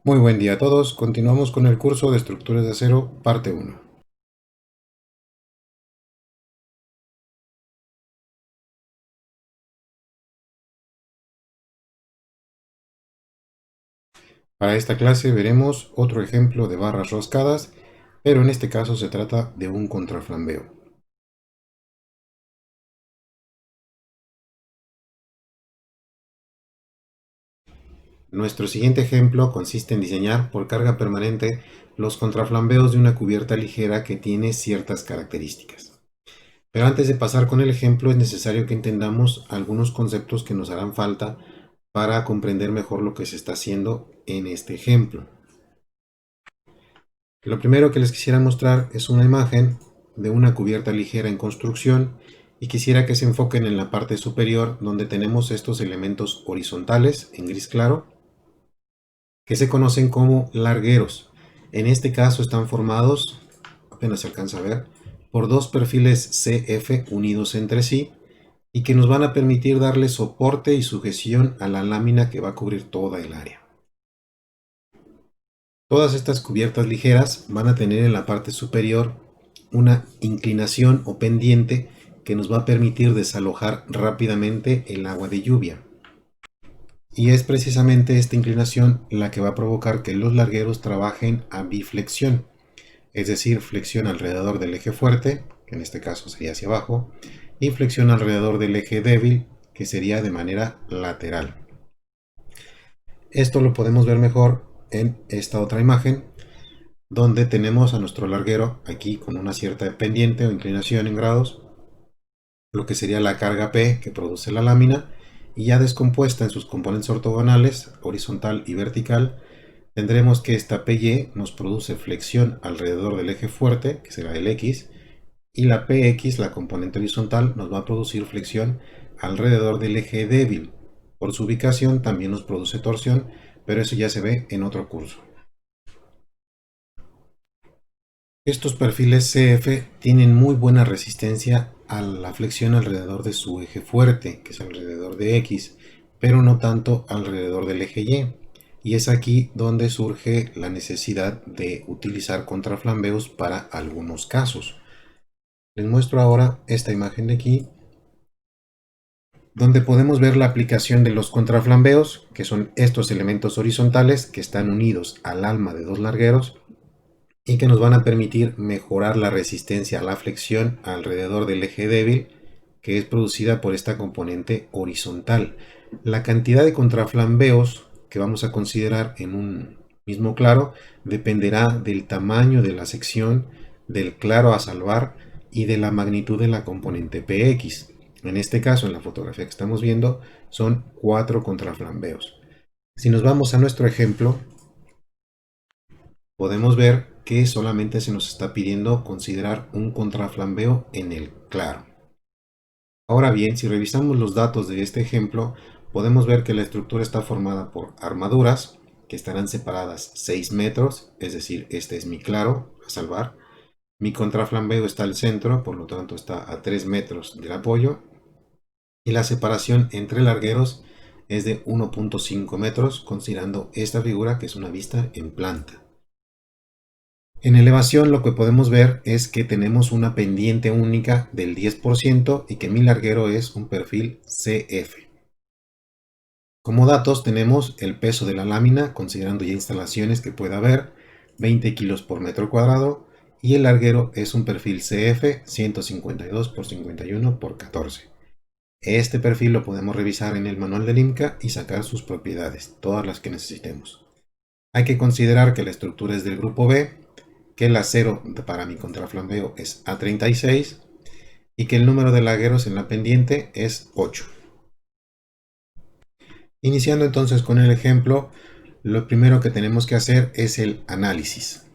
Muy buen día a todos. Continuamos con el curso de estructuras de acero, parte 1. Para esta clase veremos otro ejemplo de barras roscadas, pero en este caso se trata de un contraflambeo. Nuestro siguiente ejemplo consiste en diseñar por carga permanente los contraflambeos de una cubierta ligera que tiene ciertas características. Pero antes de pasar con el ejemplo es necesario que entendamos algunos conceptos que nos harán falta para comprender mejor lo que se está haciendo en este ejemplo. Lo primero que les quisiera mostrar es una imagen de una cubierta ligera en construcción y quisiera que se enfoquen en la parte superior donde tenemos estos elementos horizontales en gris claro que se conocen como largueros. En este caso están formados, apenas se alcanza a ver, por dos perfiles CF unidos entre sí y que nos van a permitir darle soporte y sujeción a la lámina que va a cubrir toda el área. Todas estas cubiertas ligeras van a tener en la parte superior una inclinación o pendiente que nos va a permitir desalojar rápidamente el agua de lluvia. Y es precisamente esta inclinación la que va a provocar que los largueros trabajen a biflexión, es decir, flexión alrededor del eje fuerte, que en este caso sería hacia abajo, y flexión alrededor del eje débil, que sería de manera lateral. Esto lo podemos ver mejor en esta otra imagen, donde tenemos a nuestro larguero aquí con una cierta pendiente o inclinación en grados, lo que sería la carga P que produce la lámina, y ya descompuesta en sus componentes ortogonales, horizontal y vertical, tendremos que esta PY nos produce flexión alrededor del eje fuerte, que será el X, y la PX, la componente horizontal, nos va a producir flexión alrededor del eje débil. Por su ubicación también nos produce torsión, pero eso ya se ve en otro curso. Estos perfiles CF tienen muy buena resistencia a la flexión alrededor de su eje fuerte, que es alrededor de X, pero no tanto alrededor del eje Y. Y es aquí donde surge la necesidad de utilizar contraflambeos para algunos casos. Les muestro ahora esta imagen de aquí, donde podemos ver la aplicación de los contraflambeos, que son estos elementos horizontales que están unidos al alma de dos largueros y que nos van a permitir mejorar la resistencia a la flexión alrededor del eje débil, que es producida por esta componente horizontal. La cantidad de contraflambeos que vamos a considerar en un mismo claro dependerá del tamaño de la sección, del claro a salvar y de la magnitud de la componente PX. En este caso, en la fotografía que estamos viendo, son 4 contraflambeos. Si nos vamos a nuestro ejemplo, podemos ver que solamente se nos está pidiendo considerar un contraflambeo en el claro. Ahora bien, si revisamos los datos de este ejemplo, podemos ver que la estructura está formada por armaduras que estarán separadas 6 metros, es decir, este es mi claro a salvar. Mi contraflambeo está al centro, por lo tanto está a 3 metros del apoyo. Y la separación entre largueros es de 1.5 metros, considerando esta figura que es una vista en planta. En elevación lo que podemos ver es que tenemos una pendiente única del 10% y que mi larguero es un perfil CF. Como datos tenemos el peso de la lámina, considerando ya instalaciones que pueda haber, 20 kilos por metro cuadrado, y el larguero es un perfil CF 152 por 51 por 14. Este perfil lo podemos revisar en el manual del IMCA y sacar sus propiedades, todas las que necesitemos. Hay que considerar que la estructura es del grupo B, que el acero para mi contraflambeo es A36 y que el número de largueros en la pendiente es 8. Iniciando entonces con el ejemplo, lo primero que tenemos que hacer es el análisis.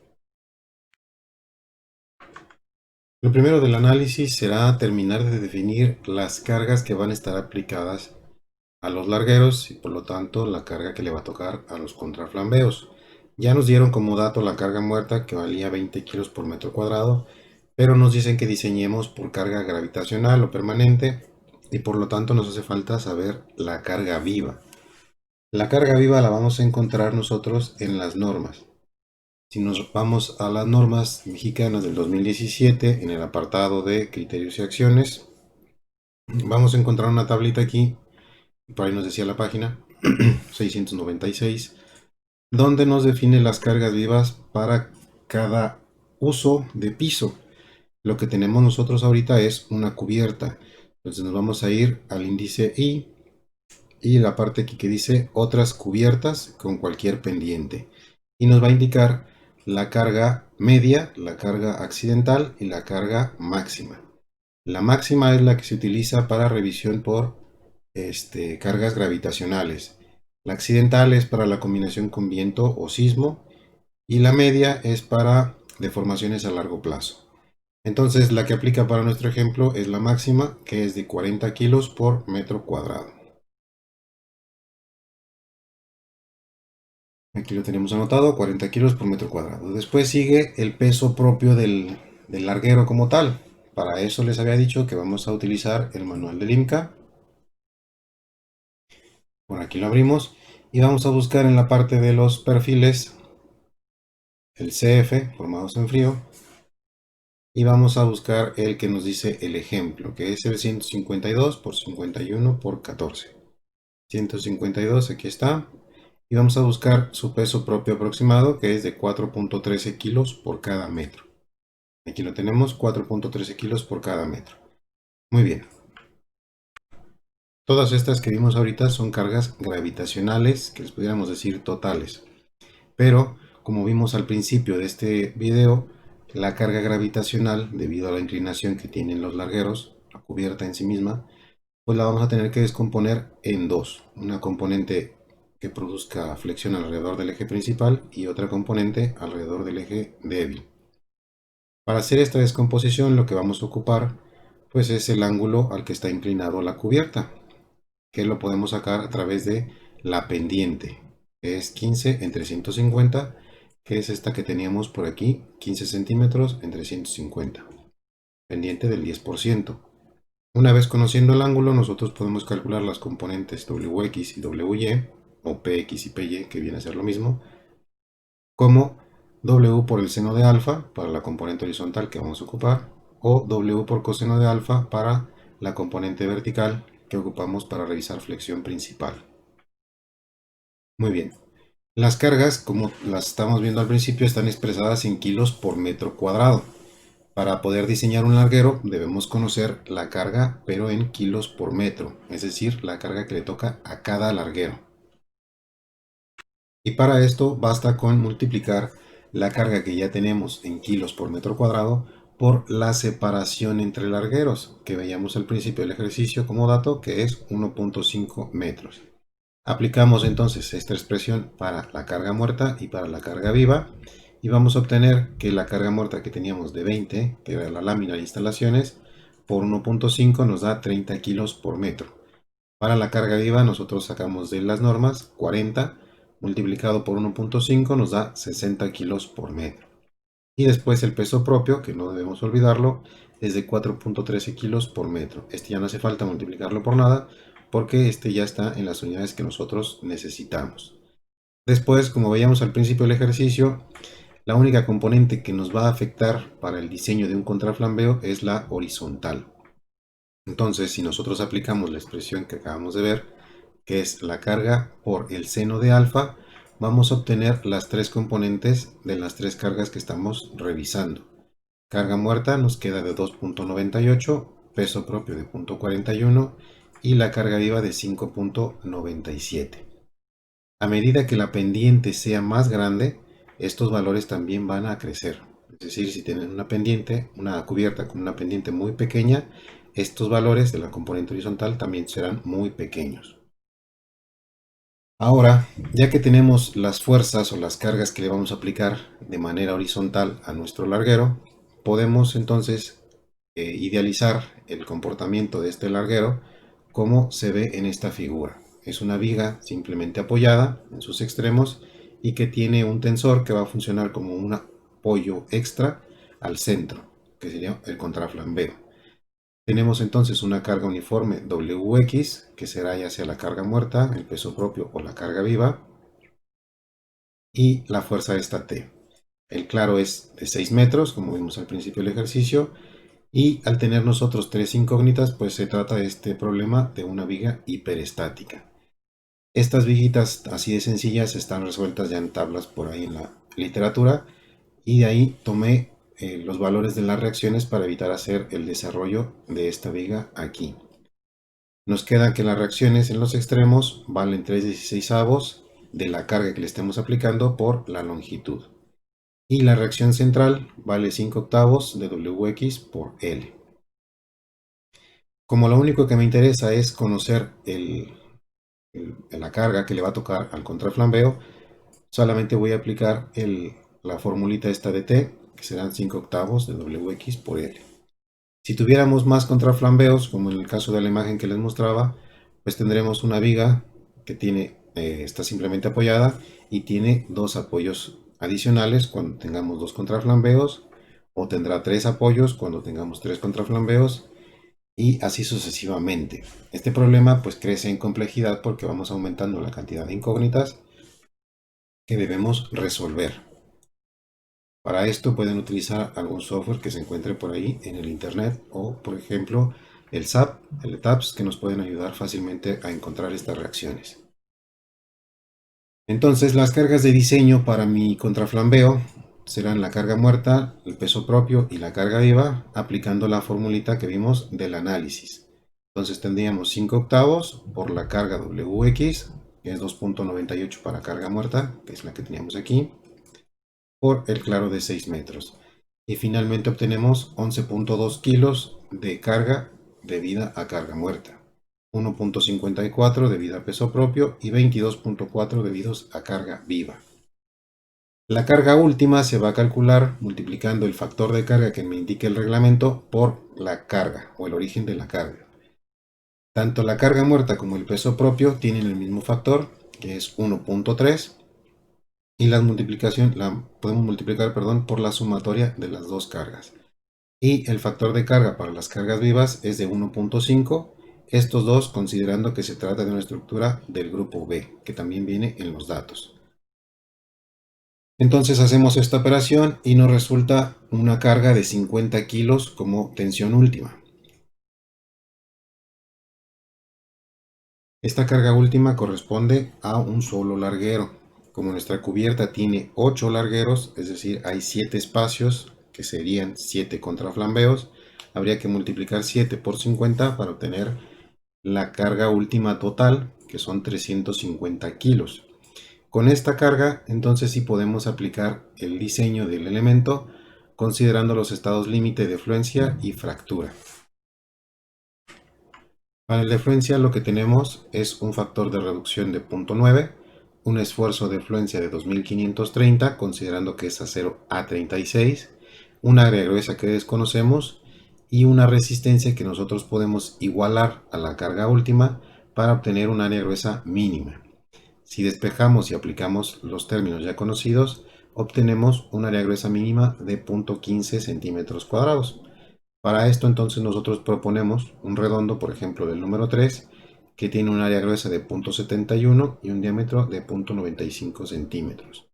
Lo primero del análisis será terminar de definir las cargas que van a estar aplicadas a los largueros y por lo tanto la carga que le va a tocar a los contraflambeos. Ya nos dieron como dato la carga muerta que valía 20 kilos por metro cuadrado, pero nos dicen que diseñemos por carga gravitacional o permanente y por lo tanto nos hace falta saber la carga viva. La carga viva la vamos a encontrar nosotros en las normas. Si nos vamos a las normas mexicanas del 2017, en el apartado de criterios y acciones, vamos a encontrar una tablita aquí, por ahí nos decía la página 696, donde nos define las cargas vivas para cada uso de piso. Lo que tenemos nosotros ahorita es una cubierta. Entonces nos vamos a ir al índice I y la parte aquí que dice otras cubiertas con cualquier pendiente. Y nos va a indicar la carga media, la carga accidental y la carga máxima. La máxima es la que se utiliza para revisión por cargas gravitacionales. La accidental es para la combinación con viento o sismo y la media es para deformaciones a largo plazo. Entonces la que aplica para nuestro ejemplo es la máxima, que es de 40 kilos por metro cuadrado. Aquí lo tenemos anotado, 40 kilos por metro cuadrado. Después sigue el peso propio del larguero como tal. Para eso les había dicho que vamos a utilizar el manual del IMCA. Por aquí lo abrimos y vamos a buscar en la parte de los perfiles el CF, formados en frío, y vamos a buscar el que nos dice el ejemplo, que es el 152 por 51 por 14. 152, aquí está. Y vamos a buscar su peso propio aproximado, que es de 4.13 kilos por cada metro. Aquí lo tenemos, 4.13 kilos por cada metro. Muy bien. Todas estas que vimos ahorita son cargas gravitacionales, que les pudiéramos decir totales. Pero, como vimos al principio de este video, la carga gravitacional, debido a la inclinación que tienen los largueros, la cubierta en sí misma, pues la vamos a tener que descomponer en dos. Una componente que produzca flexión alrededor del eje principal y otra componente alrededor del eje débil. Para hacer esta descomposición lo que vamos a ocupar pues es el ángulo al que está inclinado la cubierta, que lo podemos sacar a través de la pendiente, que es 15 entre 150, que es esta que teníamos por aquí, 15 centímetros entre 150, pendiente del 10%. Una vez conociendo el ángulo, nosotros podemos calcular las componentes WX y WY, o PX y PY, que viene a ser lo mismo, como W por el seno de alfa para la componente horizontal que vamos a ocupar, o W por coseno de alfa para la componente vertical que ocupamos para revisar flexión principal. Muy bien. Las cargas, como las estamos viendo al principio, están expresadas en kilos por metro cuadrado. Para poder diseñar un larguero debemos conocer la carga, pero en kilos por metro, es decir, la carga que le toca a cada larguero. Y para esto basta con multiplicar la carga que ya tenemos en kilos por metro cuadrado por la separación entre largueros, que veíamos al principio del ejercicio como dato, que es 1.5 metros. Aplicamos entonces esta expresión para la carga muerta y para la carga viva y vamos a obtener que la carga muerta que teníamos de 20, que era la lámina de instalaciones, por 1.5 nos da 30 kilos por metro. Para la carga viva nosotros sacamos de las normas 40 multiplicado por 1.5 nos da 60 kilos por metro. Y después el peso propio, que no debemos olvidarlo, es de 4.13 kilos por metro. Este ya no hace falta multiplicarlo por nada porque este ya está en las unidades que nosotros necesitamos. Después, como veíamos al principio del ejercicio, la única componente que nos va a afectar para el diseño de un contraflambeo es la horizontal. Entonces, si nosotros aplicamos la expresión que acabamos de ver, que es la carga por el seno de alfa, vamos a obtener las tres componentes de las tres cargas que estamos revisando. Carga muerta nos queda de 2.98, peso propio de 0.41 y la carga viva de 5.97. A medida que la pendiente sea más grande, estos valores también van a crecer. Es decir, si tienen una pendiente, una cubierta con una pendiente muy pequeña, estos valores de la componente horizontal también serán muy pequeños. Ahora, ya que tenemos las fuerzas o las cargas que le vamos a aplicar de manera horizontal a nuestro larguero, podemos entonces idealizar el comportamiento de este larguero como se ve en esta figura. Es una viga simplemente apoyada en sus extremos y que tiene un tensor que va a funcionar como un apoyo extra al centro, que sería el contraflambeo. Tenemos entonces una carga uniforme WX, que será ya sea la carga muerta, el peso propio o la carga viva, y la fuerza esta T. El claro es de 6 metros, como vimos al principio del ejercicio, y al tener nosotros tres incógnitas, pues se trata de este problema de una viga hiperestática. Estas viguitas así de sencillas están resueltas ya en tablas por ahí en la literatura, y de ahí tomé los valores de las reacciones para evitar hacer el desarrollo de esta viga aquí. Nos queda que las reacciones en los extremos valen 3/16 de la carga que le estemos aplicando por la longitud. Y la reacción central vale 5/8 de Wx por L. Como lo único que me interesa es conocer la carga que le va a tocar al contraflambeo, solamente voy a aplicar la formulita esta de T, que serán 5/8 de Wx por L. Si tuviéramos más contraflambeos, como en el caso de la imagen que les mostraba, pues tendremos una viga que está simplemente apoyada y tiene dos apoyos adicionales cuando tengamos dos contraflambeos, o tendrá tres apoyos cuando tengamos tres contraflambeos, y así sucesivamente. Este problema pues crece en complejidad porque vamos aumentando la cantidad de incógnitas que debemos resolver. Para esto pueden utilizar algún software que se encuentre por ahí en el internet, o por ejemplo el SAP, el TAPS, que nos pueden ayudar fácilmente a encontrar estas reacciones. Entonces las cargas de diseño para mi contraflambeo serán la carga muerta, el peso propio y la carga viva, aplicando la formulita que vimos del análisis. Entonces tendríamos 5/8 por la carga WX, que es 2.98 para carga muerta, que es la que teníamos aquí, por el claro de 6 metros. Y finalmente obtenemos 11.2 kilos de carga debida a carga muerta, 1.54 debido a peso propio y 22.4 debidos a carga viva. La carga última se va a calcular multiplicando el factor de carga que me indique el reglamento por la carga o el origen de la carga. Tanto la carga muerta como el peso propio tienen el mismo factor, que es 1.3, y la podemos multiplicar por la sumatoria de las dos cargas. Y el factor de carga para las cargas vivas es de 1.5, estos dos considerando que se trata de una estructura del grupo B, que también viene en los datos. Entonces hacemos esta operación y nos resulta una carga de 50 kilos como tensión última. Esta carga última corresponde a un solo larguero. Como nuestra cubierta tiene 8 largueros, es decir, hay 7 espacios, que serían 7 contraflambeos, habría que multiplicar 7 por 50 para obtener la carga última total, que son 350 kilos. Con esta carga, entonces sí podemos aplicar el diseño del elemento, considerando los estados límite de fluencia y fractura. Para el de fluencia lo que tenemos es un factor de reducción de 0.9, un esfuerzo de fluencia de 2530, considerando que es acero A36, una área gruesa que desconocemos y una resistencia que nosotros podemos igualar a la carga última para obtener un área gruesa mínima. Si despejamos y aplicamos los términos ya conocidos, obtenemos un área gruesa mínima de 0.15 centímetros cuadrados. Para esto entonces nosotros proponemos un redondo, por ejemplo del número 3, que tiene un área gruesa de 0.71 y un diámetro de 0.95 centímetros.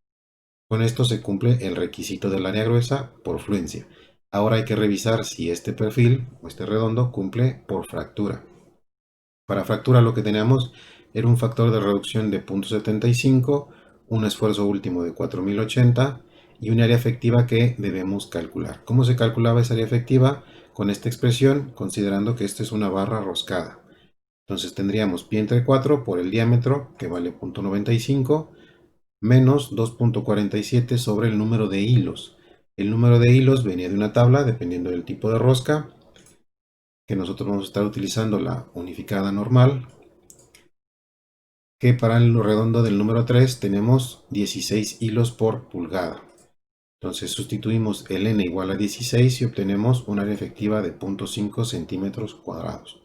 Con esto se cumple el requisito del área gruesa por fluencia. Ahora hay que revisar si este perfil o este redondo cumple por fractura. Para fractura lo que teníamos era un factor de reducción de 0.75, un esfuerzo último de 4080 y un área efectiva que debemos calcular. ¿Cómo se calculaba esa área efectiva? Con esta expresión, considerando que esta es una barra roscada. Entonces tendríamos pi entre 4 por el diámetro, que vale 0.95, menos 2.47 sobre el número de hilos. El número de hilos venía de una tabla, dependiendo del tipo de rosca, que nosotros vamos a estar utilizando la unificada normal, que para el redondo del número 3 tenemos 16 hilos por pulgada. Entonces sustituimos el n igual a 16 y obtenemos un área efectiva de 0.5 centímetros cuadrados.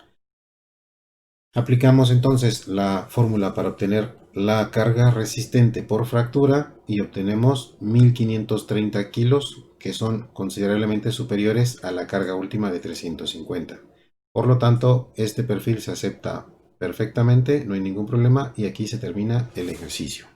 Aplicamos entonces la fórmula para obtener la carga resistente por fractura y obtenemos 1530 kilos, que son considerablemente superiores a la carga última de 350. Por lo tanto, este perfil se acepta perfectamente, no hay ningún problema y aquí se termina el ejercicio.